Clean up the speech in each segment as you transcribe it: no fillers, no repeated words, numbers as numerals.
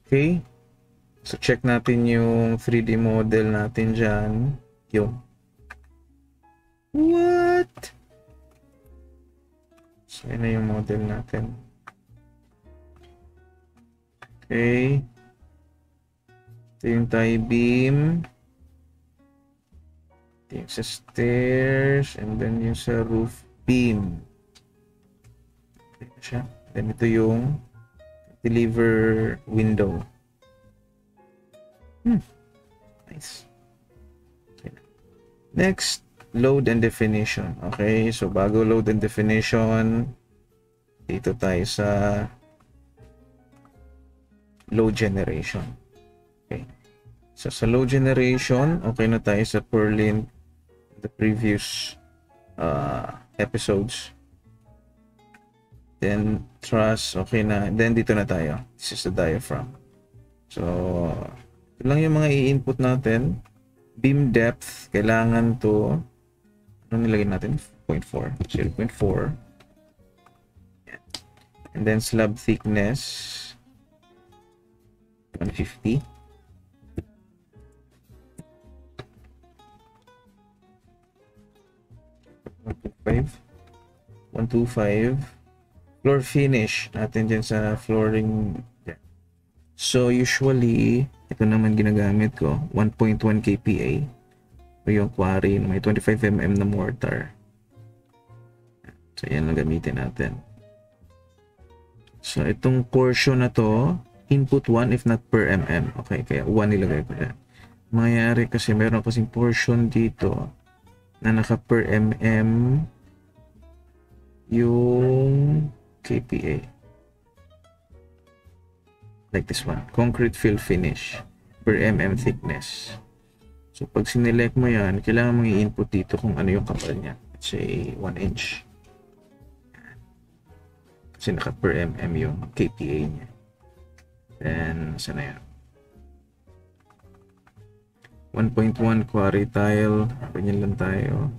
Okay? So, check natin yung 3D model natin dyan. Yung what? So, yun na yung model natin. Okay. Ito yung tie beam. Ito yung sa stairs. And then yung sa roof beam. Okay na siya. Then ito yung deliver window. Nice. Okay. Next, load and definition. Okay, so bago load and definition, dito tayo sa load generation. Okay. So sa load generation, okay na tayo sa Perlin the previous episodes. Then truss, okay na. Then dito na tayo. This is the diaphragm. So ito lang yung mga i-input natin. Beam depth, kailangan to, ano nilagay natin? 0.4. And then slab thickness, 150. Floor finish natin dyan sa flooring. So usually, ito naman ginagamit ko, 1.1 kPa. O yung quarry na may 25 mm na mortar. So yan lang gamitin natin. So itong portion na to, input 1 if not per mm. Okay, kaya 1 nilagay ko yan. Mangyayari kasi meron kasing portion dito na naka per mm yung kPa. Like this one, concrete fill finish per mm thickness. So pag sinelect mo yan, kailangan mong i-input dito kung ano yung kapal niya. Let's say 1 inch. Kasi naka per mm yung kPa niya. Then, saan na yan? 1.1 quarry tile. Ganyan lang tayo.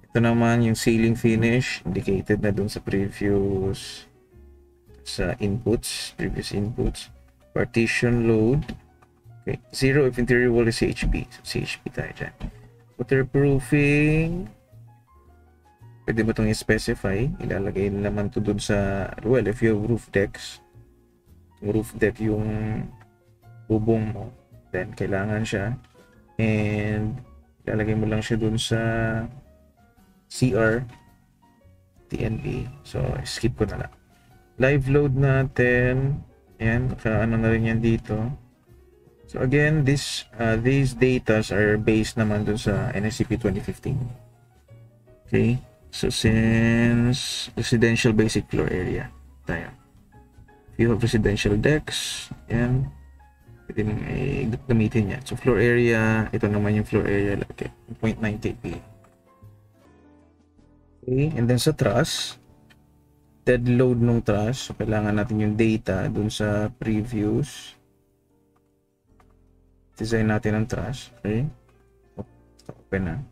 Ito naman yung ceiling finish. Indicated na dun sa previous inputs. Partition load. Okay. 0 if interior wall is CHP. So, CHP tayo dyan. Waterproofing. Pwede ba itong i-specify? Ilalagay naman to dun sa, well, if you have roof decks, roof deck yung bubong mo, then kailangan siya. And ilalagay mo lang siya dun sa CR TNB. So, skip ko na lang. Live load natin. Ayan, ano na rin yan dito. So again, these datas are based naman dun sa NSCP 2015. Okay. So since residential basic floor area tayo. If you have residential decks, yan, pwede nang gamitin yan. So floor area, ito naman yung floor area, okay, 0.9 kPa. Okay, and then sa truss, dead load nung truss, so kailangan natin yung data dun sa previous design natin ng truss. Okay, open na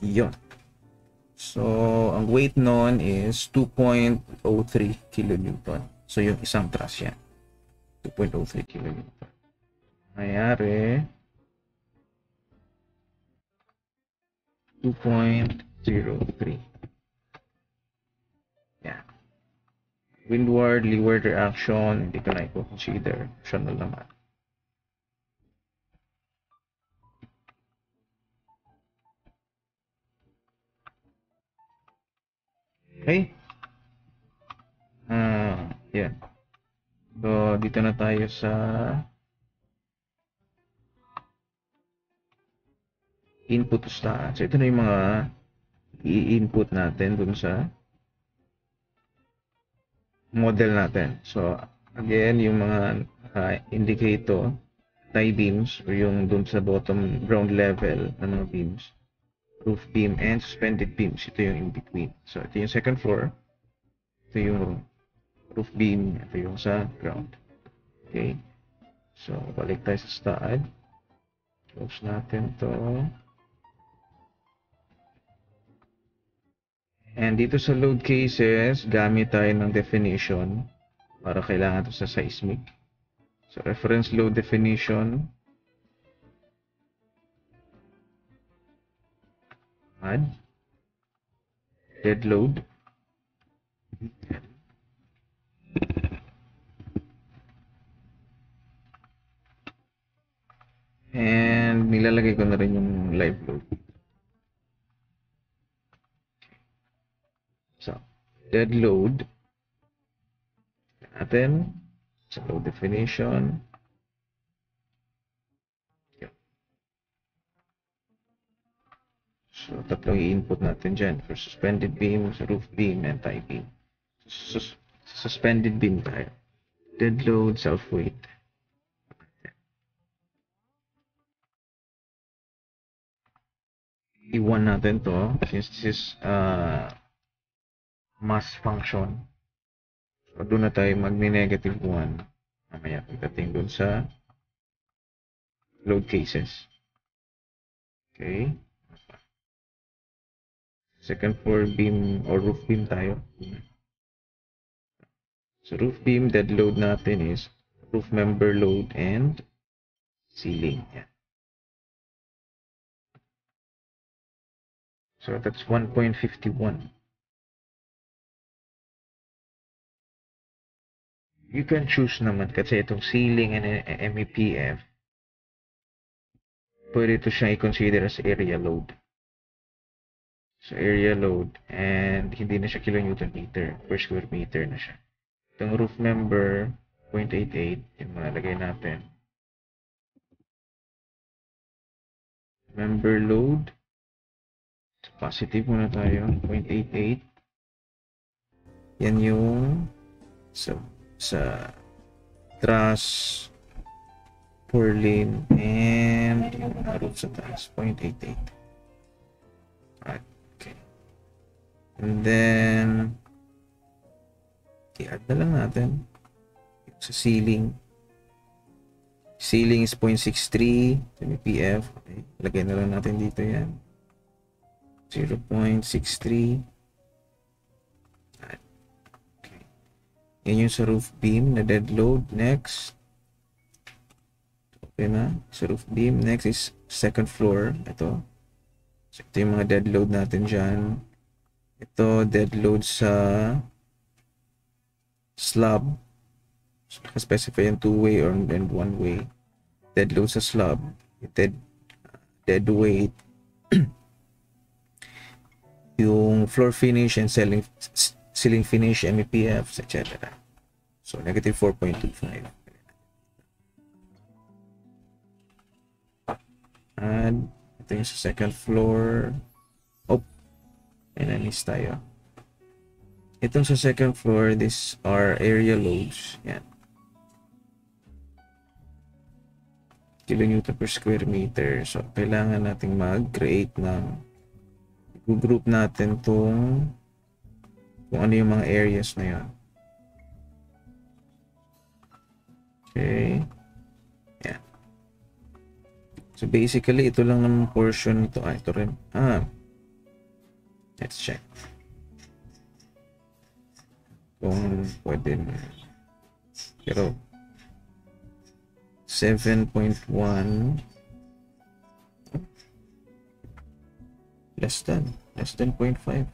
yun. So ang weight nun is 2.03 kilonewton. So yung isang truss yan, 2.03 kilonewton. Mayari 2.03. Yeah. Windward, leeward reaction, hindi ko na i-consider. Optional naman. Okay. Yeah. So, dito na tayo sa input to stats. So, ito na yung mga i-input natin dun sa model natin. So, again, yung mga indicator, tie beams, or yung dun sa bottom ground level ng mga beams, roof beam, and suspended beams. Ito yung in between. So, ito yung second floor. Ito yung roof beam. Ito yung sa ground. Okay. So, balik tayo sa stud. Close natin to. And dito sa load cases, gamit tayo ng definition. para kailangan to sa seismic. So reference load definition, add dead load, and nilalagay ko na rin yung live load. So dead load natin sa load definition. So, tatlong i-input natin dyan for suspended beam, roof beam, and tie beam. Suspended beam tayo. Dead load, self-weight. I1 natin to since this is mass function. So, doon na tayo mag-negative 1. Mamaya pagdating doon sa load cases. Okay. Second floor beam or roof beam tayo. So roof beam, dead load natin is roof member load and ceiling. Yan. So that's 1.51. You can choose naman kasi itong ceiling and MEPF, pwede ito siyang i-consider as area load. So area load, and hindi na siya kilonewton meter per square meter na siya. Itong roof member 0.88 yung malagay natin. Member load, so positive muna tayo, 0.88. Yan yung sa truss, purlin, and yung roof sa taas, 0.88. Right. Okay. And then i-add na lang natin sa ceiling. Ceiling is 0.63 MEPF. Okay. Lagay na lang natin dito yan. 0.63. Okay. Yan yung sa roof beam na dead load. Next. Okay na. Sa roof beam. Next is second floor. Ito. So, ito yung mga dead load natin dyan. Ito, dead load sa slab. So, naka-specify yung two-way or and one-way. Dead load sa slab. Dead weight. Yung floor finish and ceiling finish, MEPFs, etc. So, negative 4.25. And ito yung sa second floor. Oh, may na-miss tayo. Itong sa second floor, these are area loads. Yan. Kilonewton per square meter. So, kailangan nating mag-create ng group natin kung ano yung mga areas na yan. Okay. Yan. So, basically, ito lang naman portion ito. Ito rin. Let's check. Kung pwede na. Pero 7.1 less than 0.5.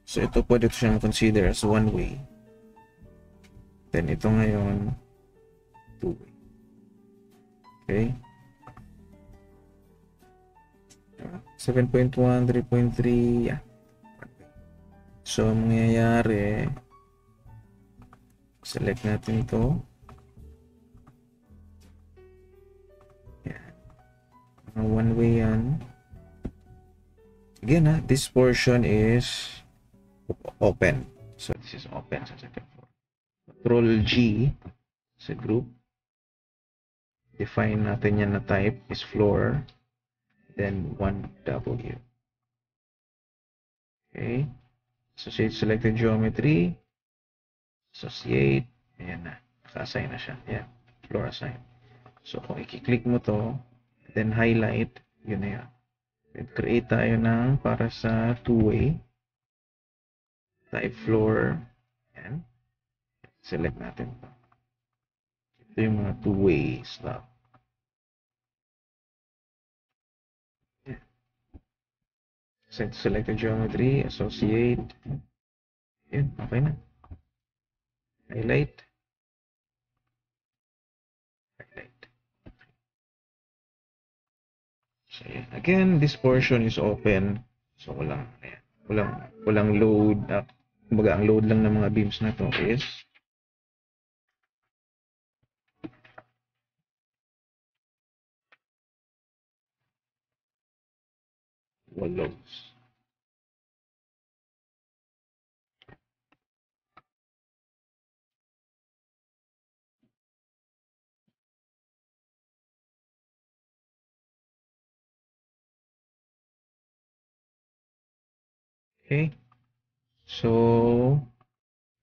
So ito pwede siyang consider as one way. Then ito ngayon two way. Okay. 7.1, 3.3, yeah. So, mangyayari, select natin ito. Yan. One way yan. Again, this portion is open. So, this is open sa second floor. Control G sa group. Define natin yan na type is floor. Then 1W. Okay. Associate selected geometry. Associate. Ayan na. Naka-assign na siya. Ayan. Floor assign. So, kung i-click mo to, then highlight, yun na yan. Then create tayo ng para sa two-way. Type floor. Yan. Select natin. Ito yung mga two-way stuff. Set selected geometry, associate. Yun, okay na. Highlight. Highlight. So, again, this portion is open. So, walang load. Kumbaga, ang load lang ng mga beams na to is wall loads. Okay. So,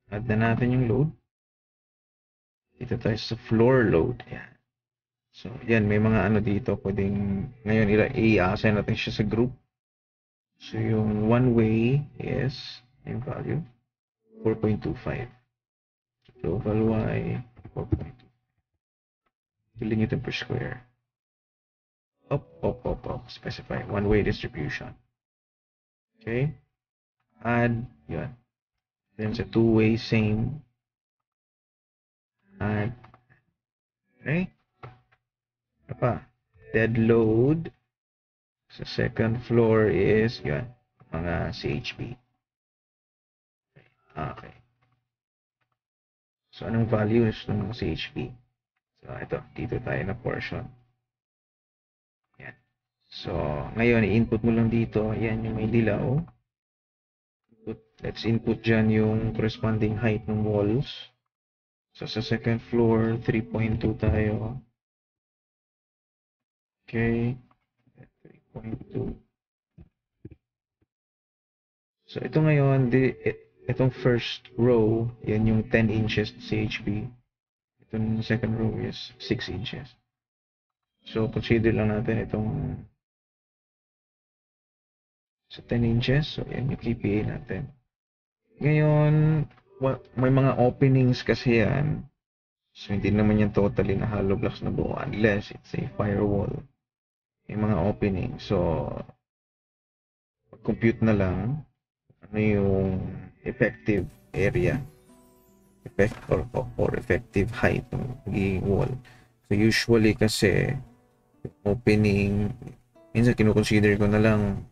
add na natin yung load. Dito tayo sa floor load. Yan. So, yan. May mga ano dito. Pwedeng, ngayon, i-assign natin siya sa group. So, yung one way is, yung value, 4.25. Local Y, 4.2. Bilhin ito per square. Up. Specify. One-way distribution. Okay. Add, yun. Then sa two-way, same. Add. Okay. Ano pa? Dead load. Sa second floor is, yun. Mga CHP. Okay. So, anong values ng mga CHP? So, ito. Dito tayo na portion. Yan. So, ngayon, i-input mo lang dito. Yan yung may dilaw. Let's input dyan yung corresponding height ng walls. So, sa second floor, 3.2 tayo. Okay. 3.2. So, ito ngayon, itong first row, yan yung 10 inches CHP. Itong second row is 6 inches. So, consider lang natin itong sa 10 inches. So, yan yung KPA natin. Ngayon, may mga openings kasi yan. So, hindi naman yan totally na hollow blocks na buo unless it's a firewall. May mga opening. So, compute na lang ano yung effective area or effective height ng magiging wall. So, usually kasi opening, minsan kinukonsider ko na lang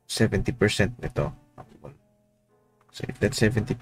70% nito. So, if that's 70%,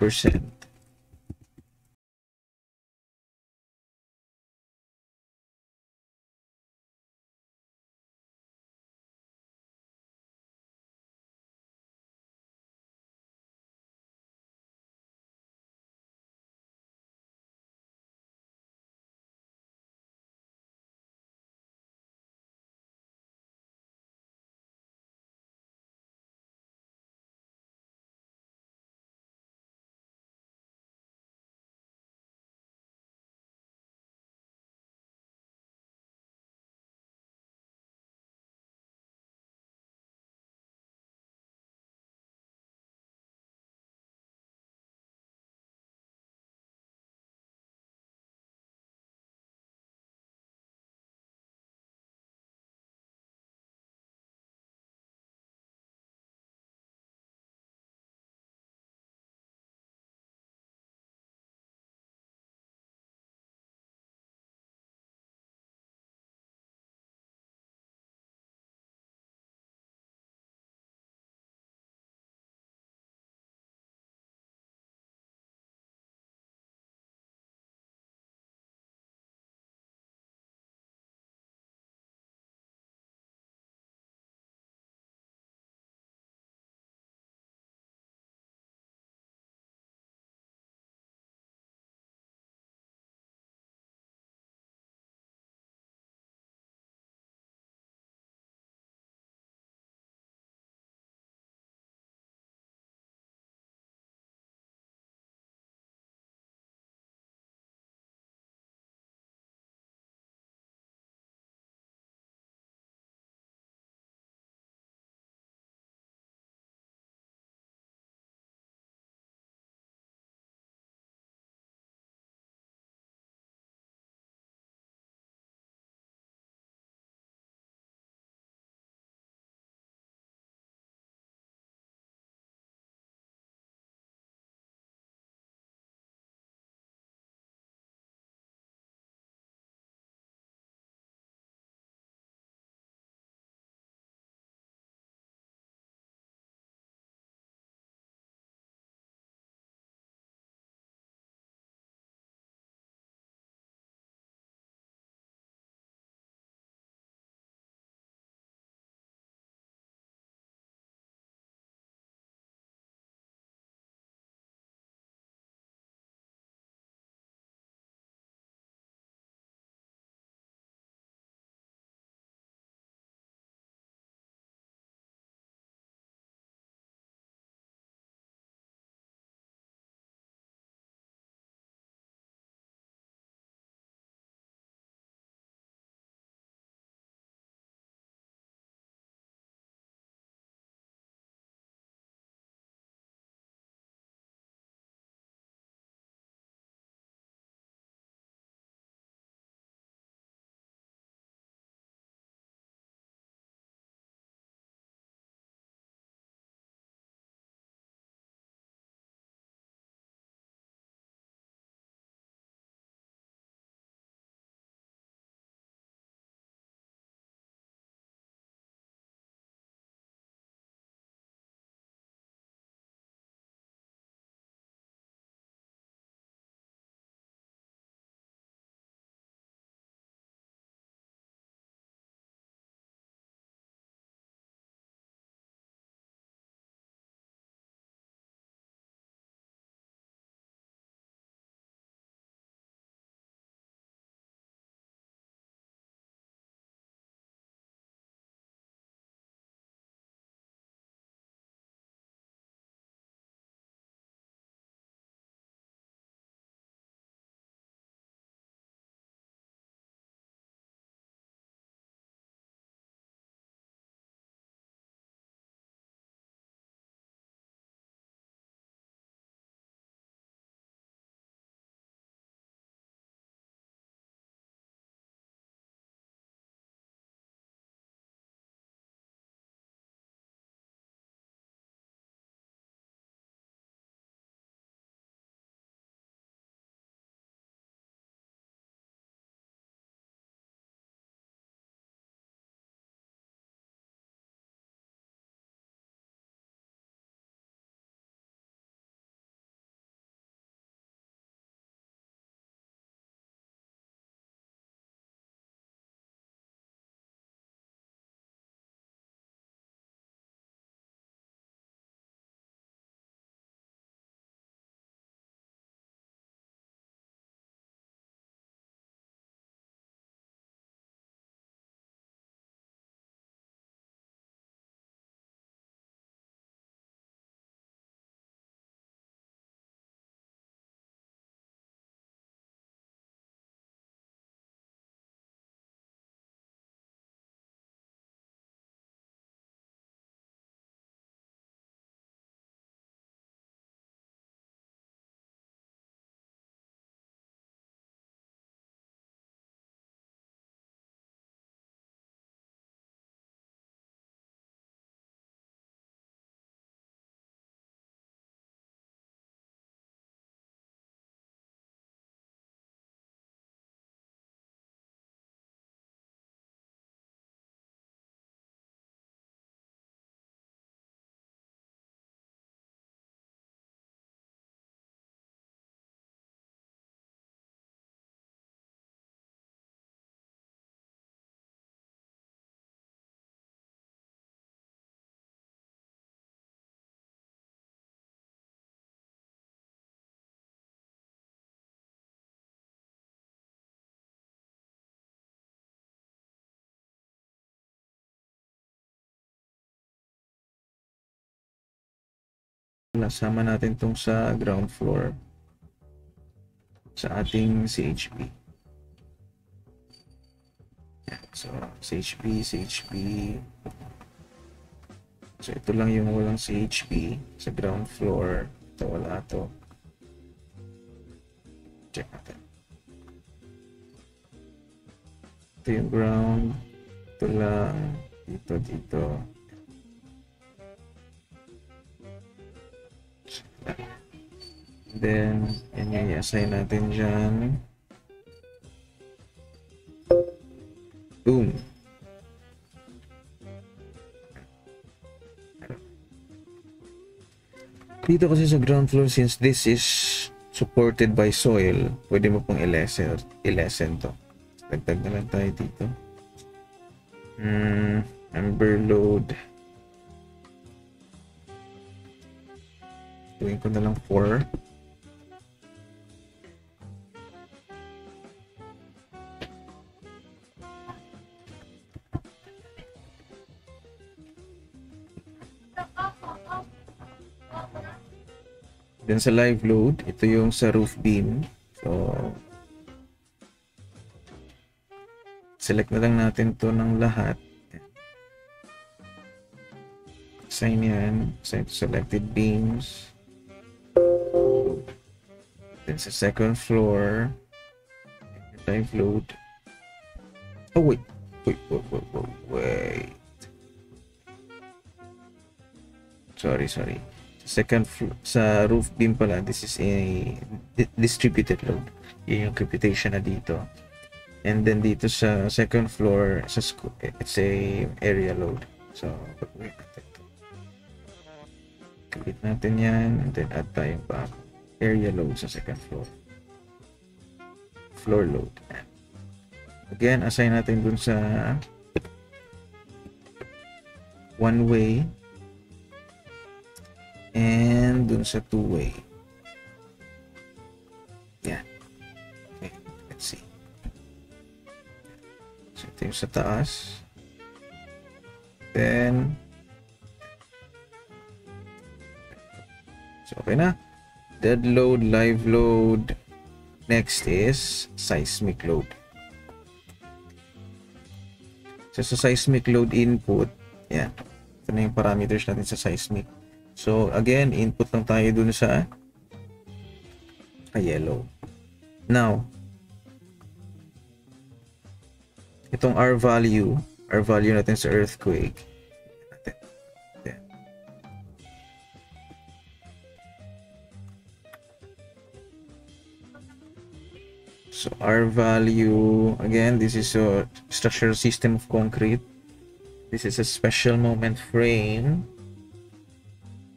sama natin tong sa ground floor sa ating CHP. So, CHP. So, ito lang yung walang CHP sa ground floor. Ito, wala to. Check natin. Ito yung ground. Ito lang. Dito. Then, yan yung i-assign natin dyan. Boom. Dito kasi sa ground floor, since this is supported by soil, pwede mo pong i-lessen to. Dagdag na lang tayo dito. Amber load. Tuwing ko na lang 4. Then sa live load, ito yung sa roof beam. So, select na lang natin to ng lahat. Assign yan. Assign to selected beams. Then sa second floor, live load. Oh, wait. Sorry. Second floor, sa roof beam pala, this is a distributed load. Yun yung computation na dito. And then dito sa second floor, it's a area load. So, wait natin ito. Click natin yan, and then add tayong back. Area load sa second floor. Floor load. Again, assign natin dun sa one way. And dun sa two-way. Yan. Okay, let's see. So, ito yung sa taas. Then, so, okay na. Dead load, live load. Next is seismic load. So, sa seismic load input, yan. Ito na yung parameters natin sa seismic. So, again, input lang tayo dun sa yellow. Now, itong R value natin sa earthquake. So, R value, again, this is a structural system of concrete. This is a special moment frame.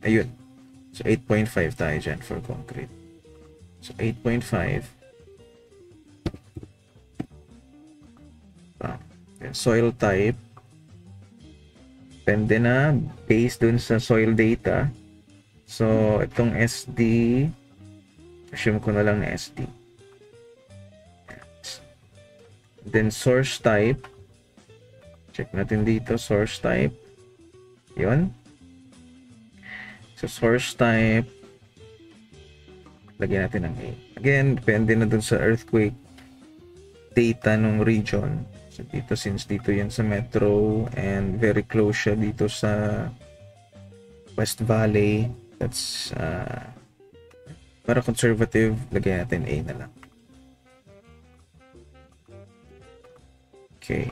Ayun. So, 8.5 tayo dyan for concrete. So, 8.5. Then, soil type. Depende na. Based dun sa soil data. So, itong SD. Assume ko na lang na SD. Then, source type. Check natin dito. Source type. Yun. So, source type, lagyan natin ng A. Again, depende na dun sa earthquake data ng region. So, dito, since dito yan sa metro and very close siya dito sa West Valley, that's para conservative, lagyan natin A na lang. Okay.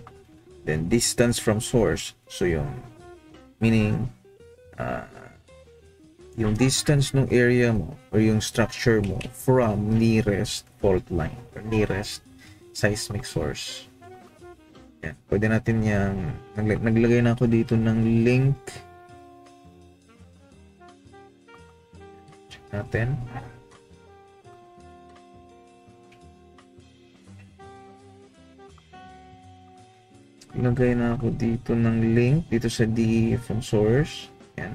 Then, distance from source. So, yung meaning, yung distance ng area mo or yung structure mo from nearest fault line or nearest seismic source. Yan. Pwede natin yung naglagay na ako dito ng link. Check natin. Naglagay na ako dito ng link dito sa D from source. Yan.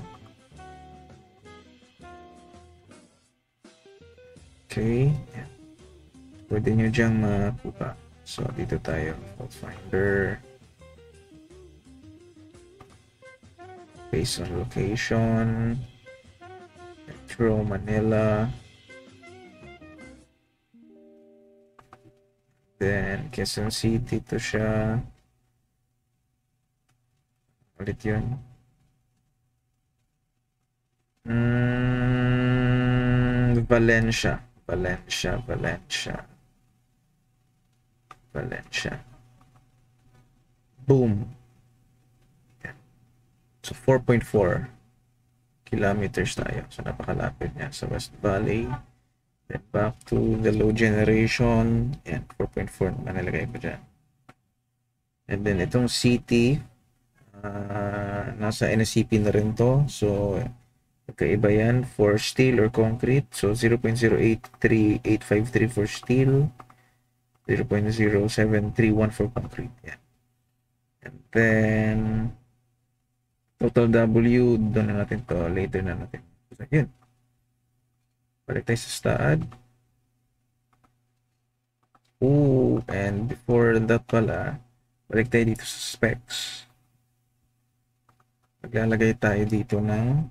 Okay. Yan. Pwede nyo diyang makuha. So, dito tayo. Fault finder. Based on location. Metro Manila. Then, Quezon City to siya. Ulit yun. Valencia. Boom. So, 4.4 kilometers tayo. So, napakalapit niya sa West Valley. Then, back to the low generation. Yan, 4.4 naman nalagay ko dyan. And then, itong city, nasa NSCP na rin to. So, magkaiba yan for steel or concrete. So, 0.083853 for steel. 0.0731 for concrete. Yan. And then, total W, doon na natin to. Later na natin. So, yun. Balik tayo sa STAAD. And before that pala, balik tayo dito sa specs. Maglalagay tayo dito ng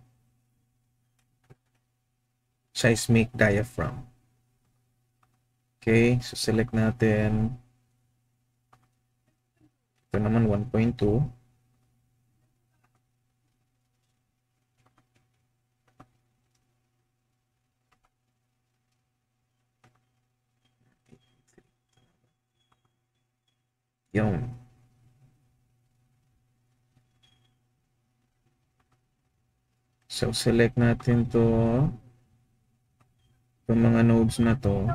seismic diaphragm. Okay, so select natin. Ito naman 1.2. Yun. So select natin to. Itong mga nodes na to.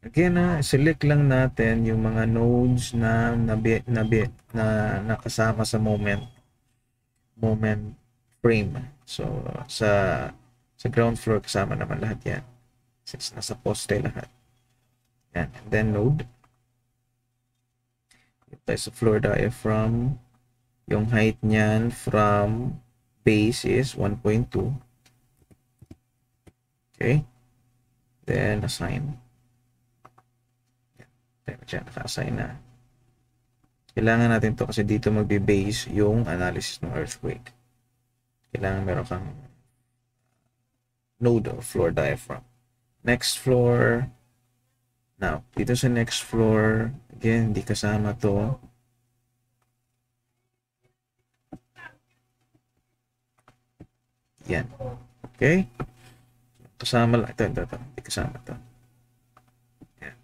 Again, select lang natin yung mga nodes na nakasama sa moment frame. So sa ground floor kasama naman lahat yan. Since nasa poste lahat. Yan. And then node. Ito sa floor diaphragm. Yung height niyan from base is 1.2. Okay. Then assign. Diyan, naka-assign na. Kailangan natin to kasi dito magbe-base yung analysis ng earthquake. Kailangan meron kang node of floor diaphragm. Next floor. Now, dito sa next floor, again, hindi kasama to. Yan. Okay? Kasama lang. Ito. Hindi kasama to. Yan.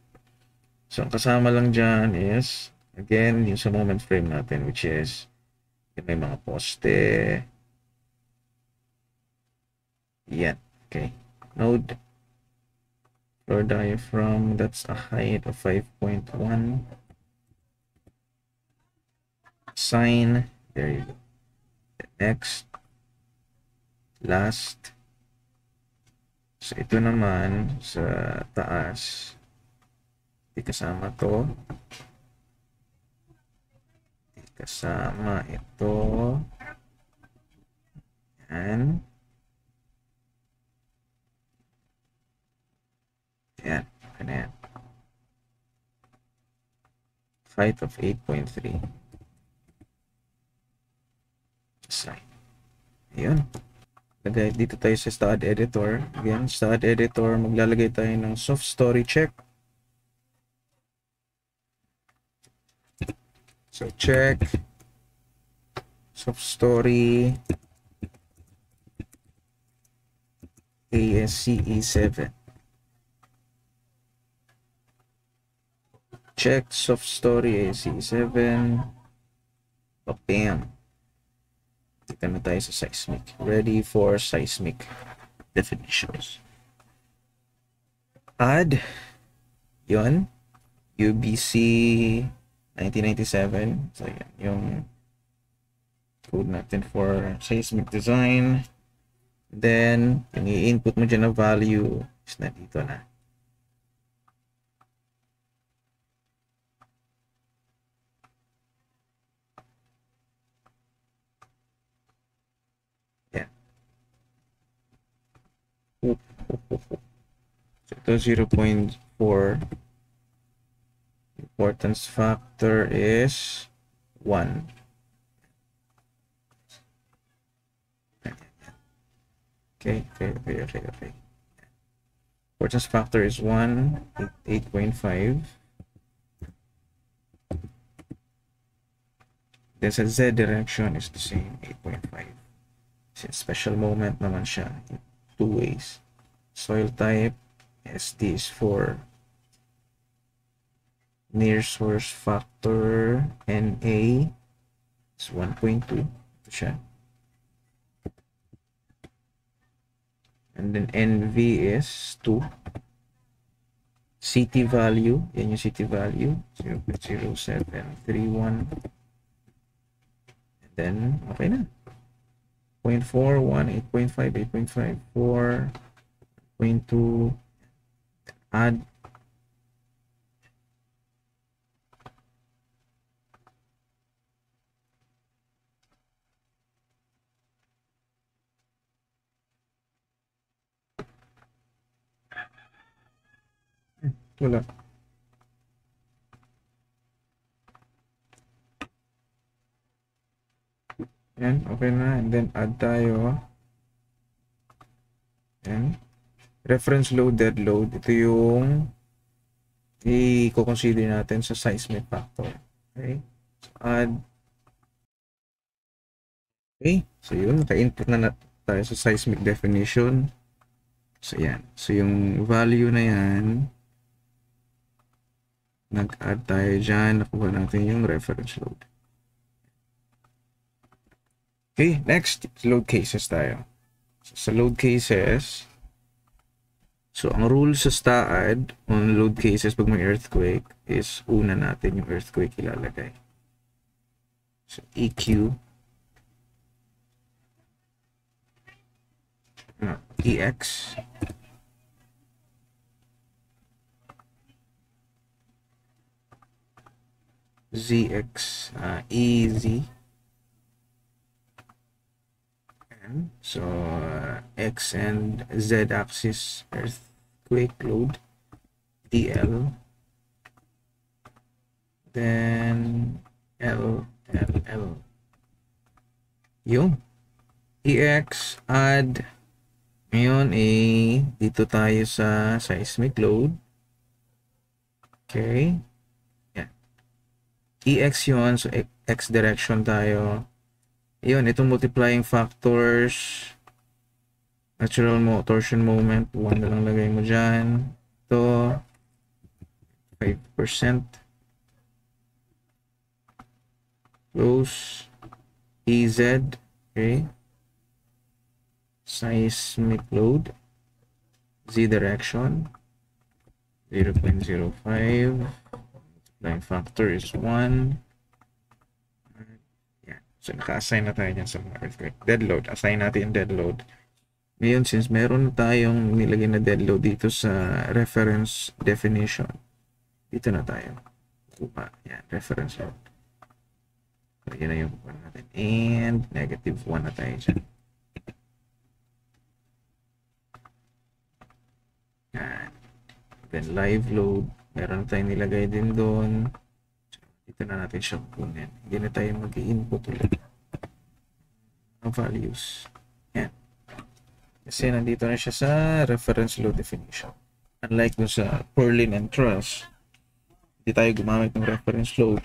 So, ang kasama lang dyan is, again, yung sa moment frame natin, which is, yung may mga poste. Yan. Okay. Node. Floor diaphragm, that's a height of 5.1. Sign. There you go. Next. Last. So, ito naman sa taas. Hindi kasama to. Hindi kasama ito. Yan. Yan. Yan. Height of 8.3. Sign. Ayan. Lagay dito tayo sa STAAD editor. Again, STAAD editor, maglalagay tayo ng soft story check. So check soft story ASCE7. Check soft story ASCE7. Bam. Dito na tayo sa seismic. Ready for seismic definitions. Add. Yun. UBC 1997. So, yan. Yung code natin for seismic design. Then, yung i-input mo dyan na value is na dito na. So ito 0.4. Importance factor is 1. Okay. Importance factor is 1, 8.5. Then sa Z direction is the same, 8.5. Special moment naman siya in 2 ways. Soil type, ST is for near source factor, NA is 1.2. Ito siya. And then NV is 2. CT value, yan yung CT value, 0.0731. And then, okay na. 0.4, 1, 8.5, 8.5, 4, 0.2, add. Wala. Yan, okay na. And then add tayo. Yan. Reference load, dead load. Ito yung i-consider natin sa seismic factor. Okay. So add. Okay. So yun, naka-input na tayo sa seismic definition. So yan. So yung value na yan, nag-add tayo dyan. Nakuha natin yung reference load. Okay, next, load cases tayo. So, sa load cases, so ang rule sa STAAD on load cases pag may earthquake is una natin yung earthquake ilalagay. So, EQ, EX, ZX, EZ, so X and Z axis earthquake load, DL, then L. Yung EX, add. Ngayon dito tayo sa seismic load. Okay. Yan. EX yun, so X direction tayo. Yun, itong multiplying factors, natural torsion moment, 1 na lang lagay mo dyan. Ito, 5%. Close. EZ, okay. Seismic load, Z direction, 0.05. Multiplying factor is 1. So, naka-assign na tayo dyan sa mga earthquake. Dead load. Assign natin yung dead load. Ngayon, since meron tayong nilagay na dead load dito sa reference definition, dito na tayo. Kuha. Yan, reference load. So, yun na yung kuha natin. And negative 1 na tayo dyan. Yan. Then, live load. Meron tayong nilagay din doon. Dito na natin siya kunin. Hindi na tayo mag-i-input ulit ng values. Yan. Kasi nandito na siya sa reference load definition. Unlike dun sa purlin and truss, hindi tayo gumamit ng reference load.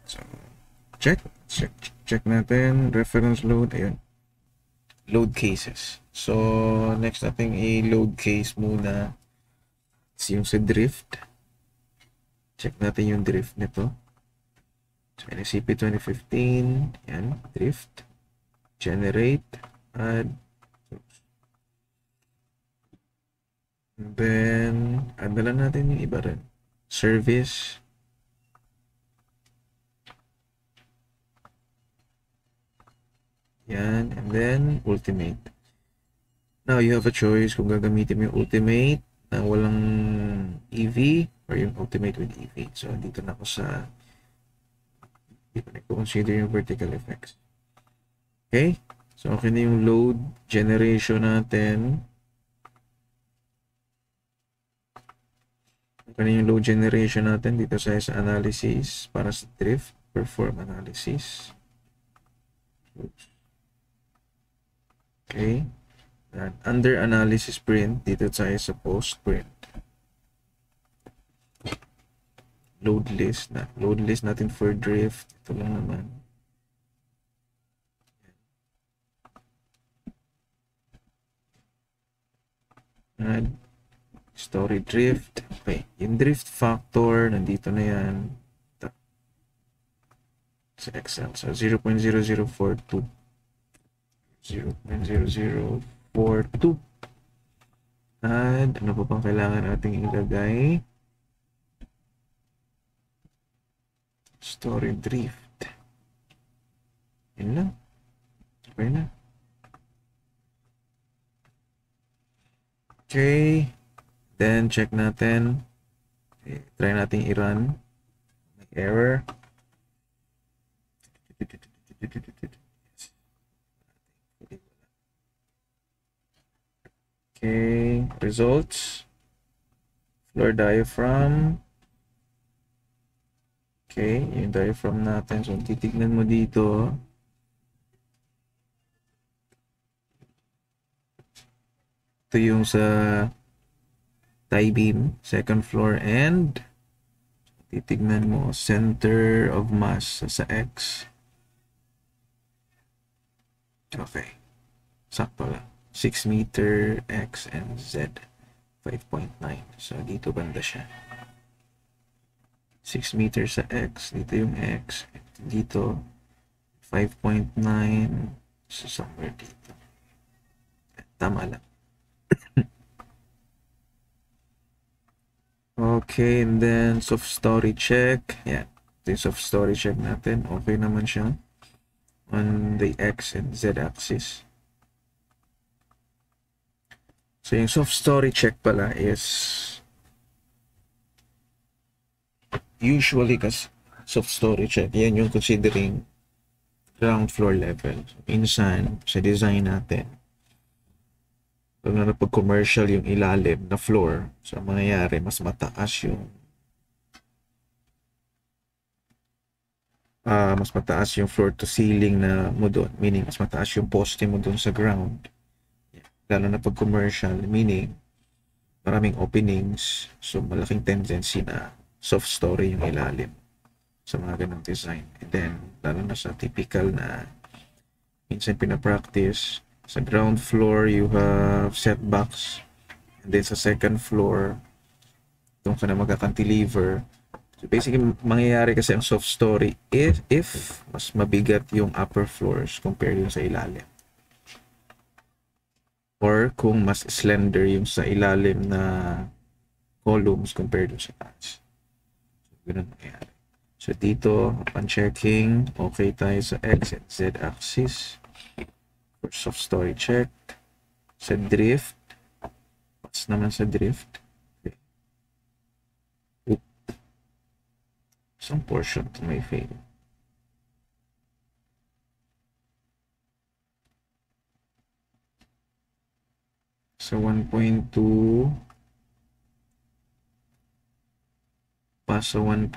So, check natin reference load. Ayun, load cases. So next natin i-load case muna is yung sa drift. Check natin yung drift nito. So NSCP 2015, yan, drift, generate, add, and then add na lang natin yung iba rin, service. Yan, and then ultimate. Now, you have a choice kung gagamitin mo yung ultimate na walang EV or yung ultimate with EV. So, dito na ako sa dito na consider yung vertical effects. Okay? So, okay na yung load generation natin. Ano yung load generation natin dito sa analysis para sa drift, perform analysis. Okay. And under analysis print, dito tayo sa post print. Load list natin for drift. Ito lang naman. Add story drift. Okay. Yung drift factor, nandito na yan. Sa Excel. So, 0.0042. 0.0042. At ano pa pang kailangan nating ilagay? Story drift. Yun lang. Okay na. Okay. Then, check natin. Okay. Try natin i-run. May error. Okay. Results. Floor diaphragm. Okay. Yung diaphragm natin. So, titignan mo dito. Ito yung sa tie beam, second floor, and titignan mo center of mass sa X. Okay. Sakto lang. 6 meter X and Z. 5.9. So, dito banda siya. 6 meter sa X. Dito yung X. Dito, 5.9. So, somewhere dito. Tama lang. Okay, and then soft story check. Yeah, ito yung soft story check natin. Okay naman siya on the X and Z axis. So yung soft story check pala is usually kasi soft story check, yan yung considering ground floor level. Minsan sa design natin, pag commercial yung ilalim na floor, so mangyayari mas mataas yung floor to ceiling na mo doon, meaning mas mataas yung poste mo doon sa ground, lalo na pag commercial, meaning maraming openings, so malaking tendency na soft story yung ilalim sa mga ganong design. And then lalo na sa typical na minsan pinapractice sa ground floor, you have setbacks. And then sa second floor, doon ka na magka-cantilever. So basically, mangyayari kasi ang soft story if mas mabigat yung upper floors compared yung sa ilalim. Or kung mas slender yung sa ilalim na columns compared yung sa taas. So, ganun mangyayari. So dito, upon checking, okay tayo sa X and Z axis. For soft story check. Sa drift. What's naman sa drift? Okay. Oop. Some portion to may fail. Sa 1.2. Pa sa 1.2.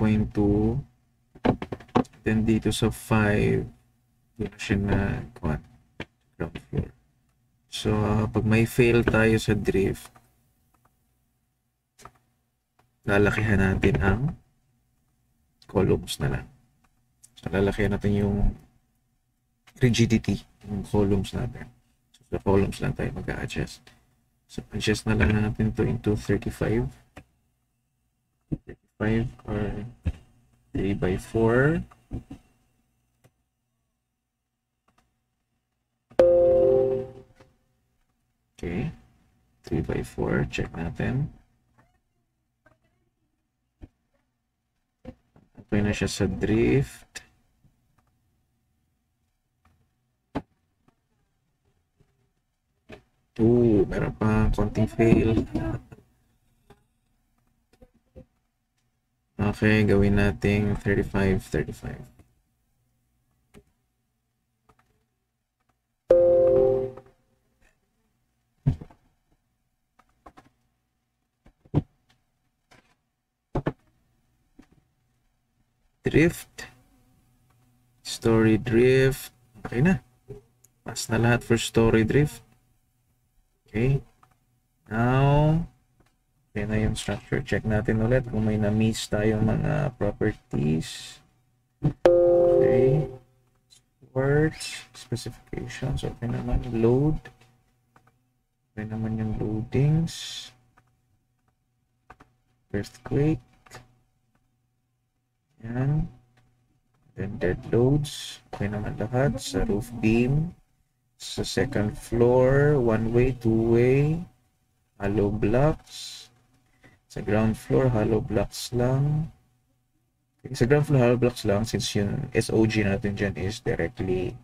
Then dito sa 5. Dito siya na ground floor. So, pag may fail tayo sa drift, lalakihan natin ang columns na lang. So, lalakihan natin yung rigidity ng columns natin. So, sa columns lang tayo mag-a-adjust. So, adjust na lang natin to into 35. 35 or 3/4. Okay. 3/4. Check natin. Okay na siya sa drift. Meron pa konting fail. Okay, gawin natin 35. drift, story drift. Okay na. Pass na lahat for story drift. Okay. Now, okay na yung structure. Check natin ulit kung may na-miss tayong mga properties. Okay. Words, specifications. Okay naman. Load. Okay naman yung loadings. Earthquake. Yan. Then dead loads. Okay naman lahat. Sa roof beam. Sa second floor. One way, two way. Hollow blocks. Sa ground floor, hollow blocks lang. Okay, sa ground floor, hollow blocks lang since yung SOG natin dyan is directly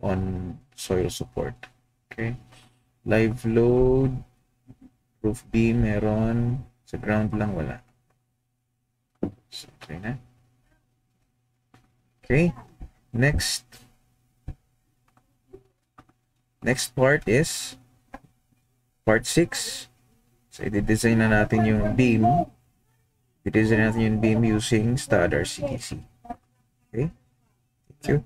on soil support. Okay. Live load. Roof beam meron. Sa ground lang wala. So, okay na. Okay. Next part is part 6. So, i-design na natin yung beam. I-design natin yung beam using STAAD RCTC. Okay? Thank you.